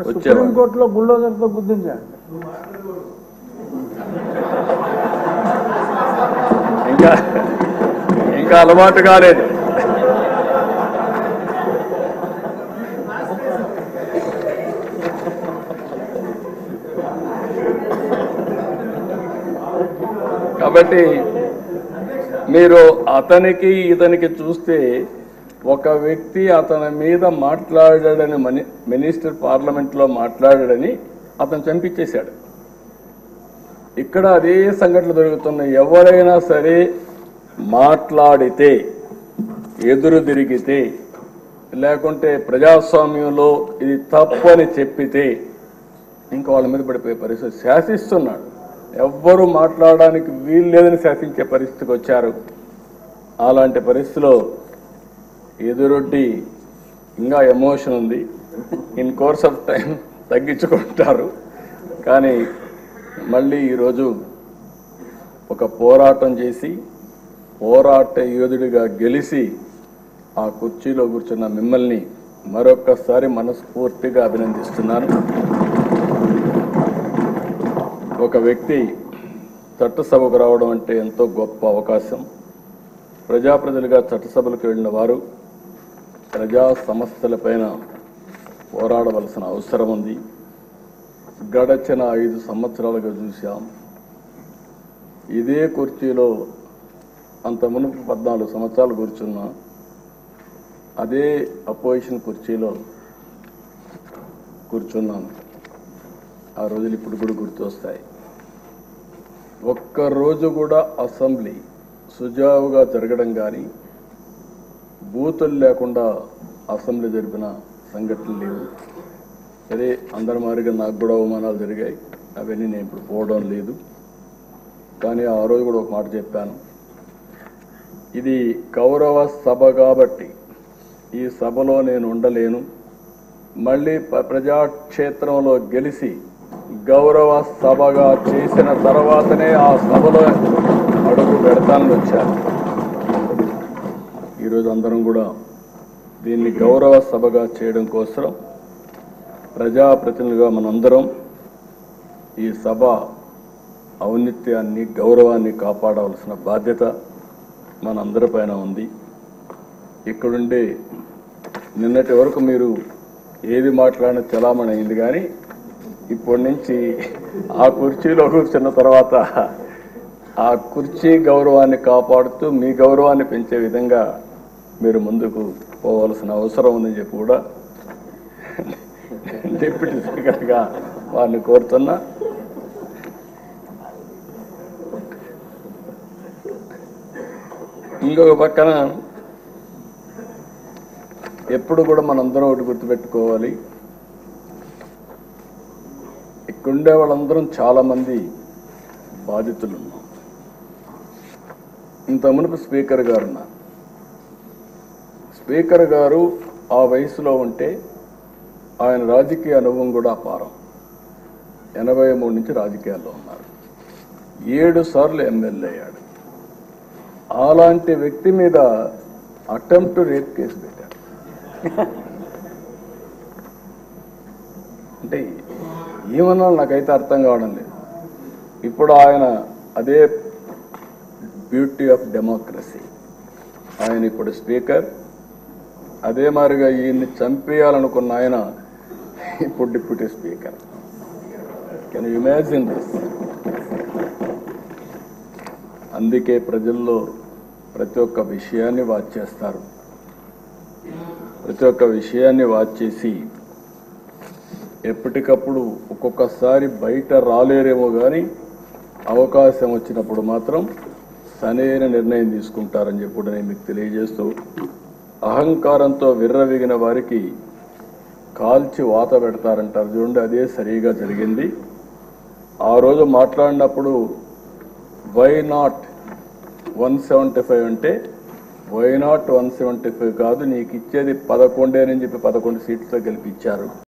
సుప్రీంకోర్టులో బుల్డోజర్తో గుర్తించారు. ఇంకా అలవాటు కాలేదు. కాబట్టి మీరు అతనికి ఇతనికి చూస్తే ఒక వ్యక్తి అతని మీద మాట్లాడాడని మినిస్టర్ పార్లమెంట్లో మాట్లాడాడని అతను చంపించేశాడు. ఇక్కడ అదే సంఘటనలు జరుగుతున్నాయి. ఎవరైనా సరే మాట్లాడితే, ఎదురు తిరిగితే, లేకుంటే ప్రజాస్వామ్యంలో ఇది తప్పని చెప్పితే ఇంకా వాళ్ళ మీద పడిపోయే పరిస్థితి. శాసిస్తున్నాడు, ఎవ్వరూ మాట్లాడడానికి వీలు లేదని శాసించే పరిస్థితికి వచ్చారు. అలాంటి పరిస్థితిలో ఎదురొడ్డి ఇంకా ఎమోషన్ ఉంది, ఇన్ కోర్స్ ఆఫ్ టైం తగ్గించుకుంటారు. కానీ మళ్ళీ ఈరోజు ఒక పోరాటం చేసి పోరాట యోధుడిగా గెలిచి ఆ కుర్చీలో కూర్చున్న మిమ్మల్ని మరొక్కసారి మనస్ఫూర్తిగా అభినందిస్తున్నాను. ఒక వ్యక్తి చట్టసభకు రావడం అంటే ఎంతో గొప్ప అవకాశం. ప్రజాప్రతినిధులుగా చట్టసభలకు వెళ్ళిన వారు ప్రజా సమస్యలపైన పోరాడవలసిన అవసరం ఉంది. గడచిన 5 సంవత్సరాలుగా చూశాం. ఇదే కుర్చీలో అంత మునుపు 14 సంవత్సరాలు కూర్చున్నా అదే అపోజిషన్ కుర్చీలో కూర్చున్నాను. ఆ రోజులు ఇప్పుడు కూడా గుర్తొస్తాయి. ఒక్కరోజు కూడా అసెంబ్లీ సుజావుగా జరగడం కానీ, బూతులు లేకుండా అసెంబ్లీ జరిపిన సంఘటనలు లేవు. సరే, అందరి మాదిరిగా నాకు కూడా అవమానాలు జరిగాయి, అవన్నీ నేను ఇప్పుడు పోవడం లేదు. కానీ ఆ రోజు కూడా ఒక మాట చెప్పాను, ఇది గౌరవ సభ కాబట్టి ఈ సభలో నేను ఉండలేను. మళ్ళీ ప్రజాక్షేత్రంలో గెలిచి గౌరవ సభగా చేసిన తర్వాతనే ఆ సభలో అడుగు పెడతానని వచ్చాను. ఈరోజు అందరం కూడా దీన్ని గౌరవ సభగా చేయడం కోసం ప్రజాప్రతినిధులుగా మనందరం ఈ సభ ఔన్నత్యాన్ని, గౌరవాన్ని కాపాడవలసిన బాధ్యత మనందరిపైన ఉంది. ఇక్కడుండే నిన్నటి వరకు మీరు ఏది మాట్లాడిన చలామణి అయింది. కానీ ఇప్పటి నుంచి ఆ కుర్చీలో కూర్చున్న తర్వాత ఆ కుర్చీ గౌరవాన్ని కాపాడుతూ మీ గౌరవాన్ని పెంచే విధంగా మీరు ముందుకు పోవాల్సిన అవసరం ఉందని చెప్పి కూడా డిప్యూటీ స్పీకర్గా వారిని కోరుతున్నా. ఇంకొక పక్కన ఎప్పుడు కూడా మనందరం ఒకటి గుర్తుపెట్టుకోవాలి, ఇక్కడుండే వాళ్ళందరం చాలామంది బాధితులు ఉన్నాం. ఇంత మునుపు స్పీకర్ గారు ఉన్నారు. స్పీకర్ గారు ఆ వయసులో ఉంటే ఆయన రాజకీయ అనుభవం కూడా అపారం. 83 నుంచి రాజకీయాల్లో ఉన్నారు. 7 సార్లు ఎమ్మెల్యే అయ్యాడు. అలాంటి వ్యక్తి మీద అటెంప్ట్ రేప్ కేసు పెట్టారు. అంటే ఏమన్నా నాకైతే అర్థం కావడం లేదు. ఇప్పుడు ఆయన అదే బ్యూటీ ఆఫ్ డెమోక్రసీ, ఆయన ఇప్పుడు స్పీకర్. అదే మాదిరిగా ఈయన్ని చంపేయాలనుకున్న ఆయన ఇప్పుడు deputy speaker. Can you imagine this? అందుకే ప్రజల్లో ప్రతి ఒక్క విషయాన్ని వాచ్ చేస్తారు. ప్రతి ఒక్క విషయాన్ని వాచ్ చేసి ఎప్పటికప్పుడు ఒక్కొక్కసారి బయట రాలేరేమో కానీ అవకాశం వచ్చినప్పుడు మాత్రం సరైన నిర్ణయం తీసుకుంటారని చెప్పి నేను మీకు తెలియజేస్తూ, అహంకారంతో విర్రవీగిన వారికి కాల్చి వాత పెడతారంటారు చూడండి, అదే సరిగా జరిగింది. ఆ రోజు మాట్లాడినప్పుడు వై నాట్ 175 అంటే వై నాట్ 175 కాదు, నీకు ఇచ్చేది 11 అని చెప్పి 11 సీట్లతో గెలిపించారు.